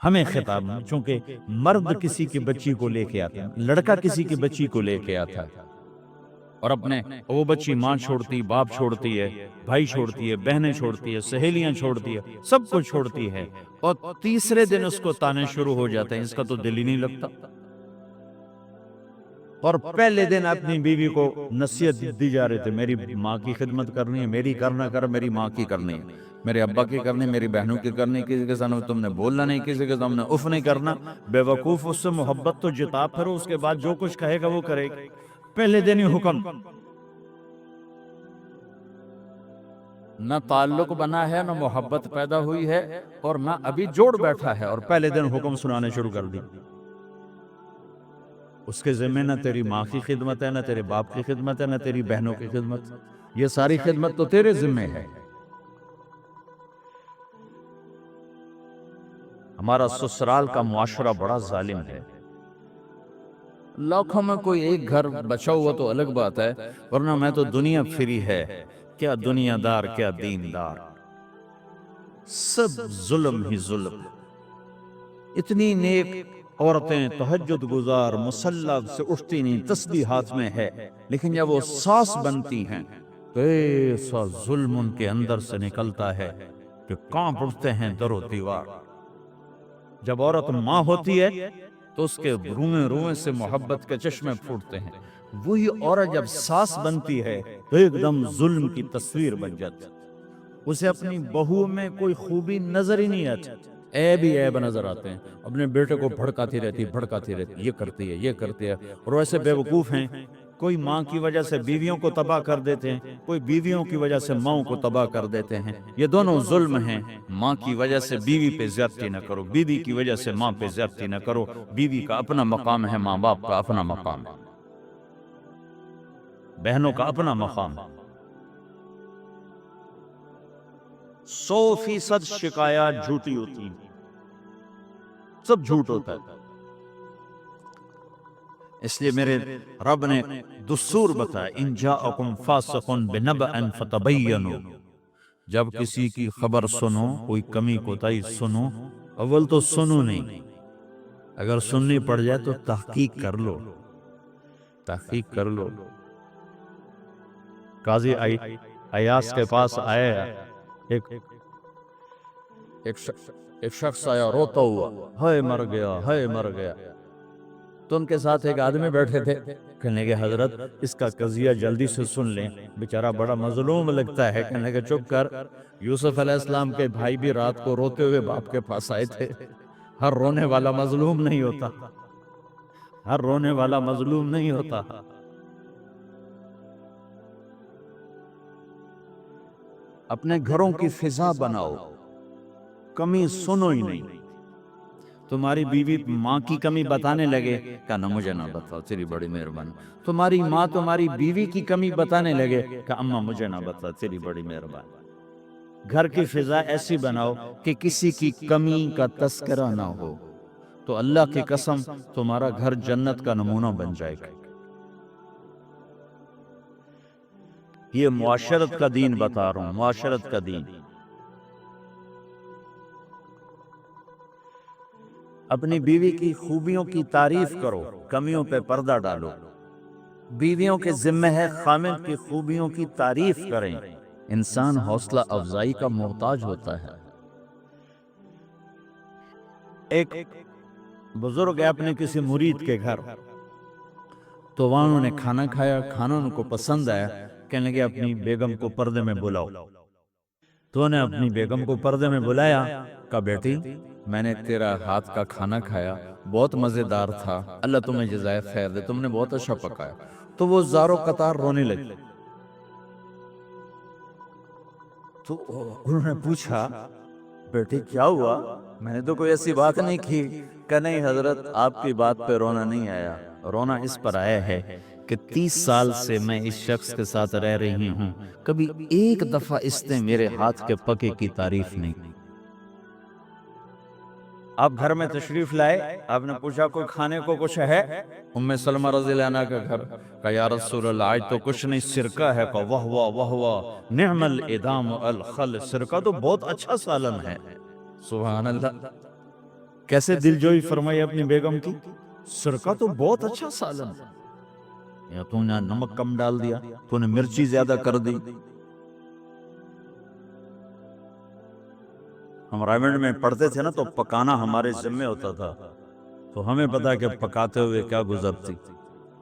ہمیں خطاب میں، چونکہ مرد کسی کی بچی کو لے کے آتا ہے، لڑکا کسی کی بچی کو لے کے آتا ہے، اور اپنے وہ بچی ماں چھوڑتی، باپ چھوڑتی ہے، بھائی چھوڑتی ہے، بہنیں چھوڑتی ہے، سہیلیاں چھوڑتی ہے، سب کو چھوڑتی ہے، اور تیسرے دن اس کو تانے شروع ہو جاتے ہیں، اس کا تو دل ہی نہیں لگتا، اور پہلے دن اپنی بیوی کو نصیحت دی جا رہے تھے، میری ماں کی خدمت کرنی ہے، میری کرنا کر، میری ماں کی کرنی ہے، میرے ابا کی کرنی، میری بہنوں کی کرنی، کسی کے سامنے تم نے بولنا نہیں، کسی کے سامنے اف نہیں کرنا، بے وقوف، اس سے محبت تو جتا پھرو، اس کے بعد جو کچھ کہے گا وہ کرے گا، پہلے دن ہی حکم، نہ تعلق بنا ہے، نہ محبت پیدا ہوئی ہے، اور نہ ابھی جوڑ بیٹھا ہے، اور پہلے دن حکم سنانے شروع کر دی، اس کے ذمہ نہ تیری ماں کی خدمت ہے، نہ تیرے باپ کی خدمت ہے، نہ تیری بہنوں کی خدمت، یہ ساری خدمت تو تیرے ذمہ ہے۔ ہمارا سسرال کا معاشرہ بڑا ظالم ہے، لاکھوں میں کوئی ایک گھر بچا ہوا تو الگ بات ہے، ورنہ میں تو دنیا پھری ہے، کیا دنیا دار کیا دین دار، سب ظلم ہی ظلم، اتنی نیک عورتیں تہجد گزار مسلح سے اٹھتی نہیں، تسبیح ہاتھ میں ہے، لیکن جب وہ ساس بنتی ہیں تو ایسا ظلم ان کے اندر سے نکلتا ہے کہ کانپ اٹھتے ہیں در و دیوار۔ جب عورت ماں ہوتی ہے تو اس کے روئیں روئیں سے محبت کے چشمے پھوٹتے ہیں، وہی عورت جب ساس بنتی ہے تو ایک دم ظلم کی تصویر بن جاتی، اسے اپنی بہو میں کوئی خوبی نظر ہی نہیں آتی، عیب ہی عیب نظر آتے ہیں، اپنے بیٹے کو بھڑکاتی رہتی، یہ کرتی ہے، یہ کرتی ہے، اور ویسے بے وقوف ہیں، کوئی ماں کی وجہ سے بیویوں کو تباہ کر دیتے ہیں، کوئی بیویوں کی وجہ سے ماں کو تباہ کر دیتے ہیں، یہ دونوں ظلم ہیں، ماں کی وجہ سے بیوی پہ زیادتی نہ کرو، بیوی کی وجہ سے ماں پہ زیادتی نہ کرو، بیوی کا اپنا مقام ہے، ماں باپ کا اپنا مقام ہے، بہنوں کا اپنا مقام ہے۔ 100% شکایات جھوٹی ہوتی ہیں، سب جھوٹ ہوتا ہے، اس لیے میرے رب نے دستور بتایا، ان جاءکم فاسق بنبأ فتبینوا، جب کسی کی خبر سنو، کوئی کمی کوتاہی سنو، اول تو سنو نہیں، اگر سننی پڑ جائے تو تحقیق کر لو، تحقیق کر لو۔ قاضی ایاس کے پاس آیا ایک شخص آیا روتا ہوا، ہائے مر گیا، ہائے مر گیا، تو ان کے ساتھ ایک آدمی بیٹھے تھے، کہنے کہ حضرت اس کا قضیہ جلدی سے سن لیں، بیچارہ بڑا مظلوم لگتا ہے، کہنے کہ چپ کر، یوسف علیہ السلام کے بھائی بھی رات کو روتے ہوئے باپ کے پاس آئے تھے، ہر رونے والا مظلوم نہیں ہوتا، ہر رونے والا مظلوم نہیں ہوتا۔ اپنے گھروں کی فضا بناؤ، کمی سنو ہی نہیں، تمہاری بیوی ماں کی کمی بتانے لگے، کہنا مجھے نہ بتاؤ تیری بڑی مہربانی، تمہاری ماں تمہاری بیوی کی کمی بتانے لگے کہ اماں مجھے نہ بتاؤ تیری بڑی مہربانی۔ گھر کی فضا ایسی بناؤ کہ کسی کی کمی کا تذکرہ نہ ہو، تو اللہ کی قسم تمہارا گھر جنت کا نمونہ بن جائے گا۔ یہ معاشرت کا دین بتا رہا ہوں، معاشرت کا دین۔ اپنی بیوی کی خوبیوں کی تعریف کرو، کمیوں پہ پردہ ڈالو، بیویوں کے ذمہ ہے خامد کی خوبیوں کی تعریف کریں، انسان حوصلہ افزائی کا محتاج ہوتا ہے۔ ایک بزرگ ہے اپنے کسی مرید کے گھر، تو وہاں انہوں نے کھانا کھایا، کھانا ان کو پسند آیا، کہنے لگے اپنی بیگم کو پردے میں بلاؤ، تو انہیں اپنی بیگم کو پردے میں بلایا، کہا بیٹی میں نے تیرا ہاتھ کا کھانا کھایا، بہت مزیدار تھا، اللہ تمہیں جزائے خیر دے، تم نے بہت اچھا پکایا، تو وہ زار و قطار رونے لگی، تو انہوں نے پوچھا بیٹی کیا ہوا، میں نے تو کوئی ایسی بات نہیں کی، کہ نہیں حضرت آپ کی بات پہ رونا نہیں آیا، رونا اس پر آیا ہے کہ 30 سال سے میں اس شخص کے ساتھ رہ رہی ہوں، کبھی ایک دفعہ اس نے میرے ہاتھ کے پکے کی تعریف نہیں کی۔ آپ گھر میں تشریف لائے، آپ نے پوچھا کوئی کھانے کو کچھ ہے، ام سلمہ رضی اللہ عنہ کا گھر، کہا یا رسول اللہ آج تو کچھ نہیں، سرکہ ہے، کہا واہ نعم الادام الخل، سرکہ تو بہت اچھا سالن ہے، سبحان اللہ، کیسے دلجوئی فرمائی اپنی بیگم کی، سرکہ تو بہت اچھا سالن ہے، یا تو نے نمک کم ڈال دیا، تو نے مرچی زیادہ کر دی۔ ہم رائمنڈ میں پڑھتے تھے نا، تو پکانا ہمارے ذمہ ہوتا تھا، تو ہمیں پتا کہ پکاتے ہوئے کیا گزرتی۔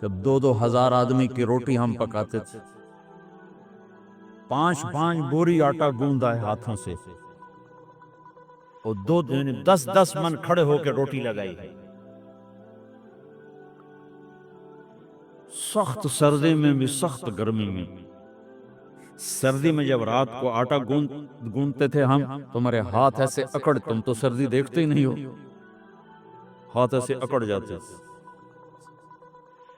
جب 2,000 آدمی کی روٹی ہم پکاتے تھے، 5 بوری آٹا گوندا ہے ہاتھوں سے، اور 10 من کھڑے ہو کے روٹی لگائی ہے، سخت سردی میں بھی سخت گرمی میں۔ سردی میں جب رات کو آٹا گوندتے تھے ہم، تمہارے ہاتھ ایسے اکڑ، تم تو سردی دیکھتے ہی نہیں ہو، ہاتھ ایسے اکڑ جاتے تھے،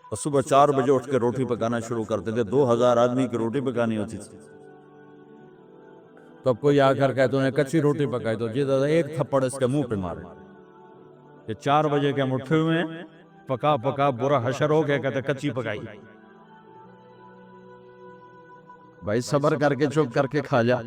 اور صبح 4 بجے اٹھ کے روٹی پکانا شروع کرتے تھے، 2,000 آدمی کی روٹی پکانی ہوتی تھی۔ تو اب کوئی آ کر کہے تو نے کچی روٹی پکائی، تو جی دادا ایک تھپڑ اس کے منہ پہ مارے کہ 4 بجے کے ہم اٹھے ہوئے ہیں، پکا پکا برا حشر ہو گیا، کہتے کچی پکائی۔ بھائی صبر کر کے چپ کر کے کھا جا۔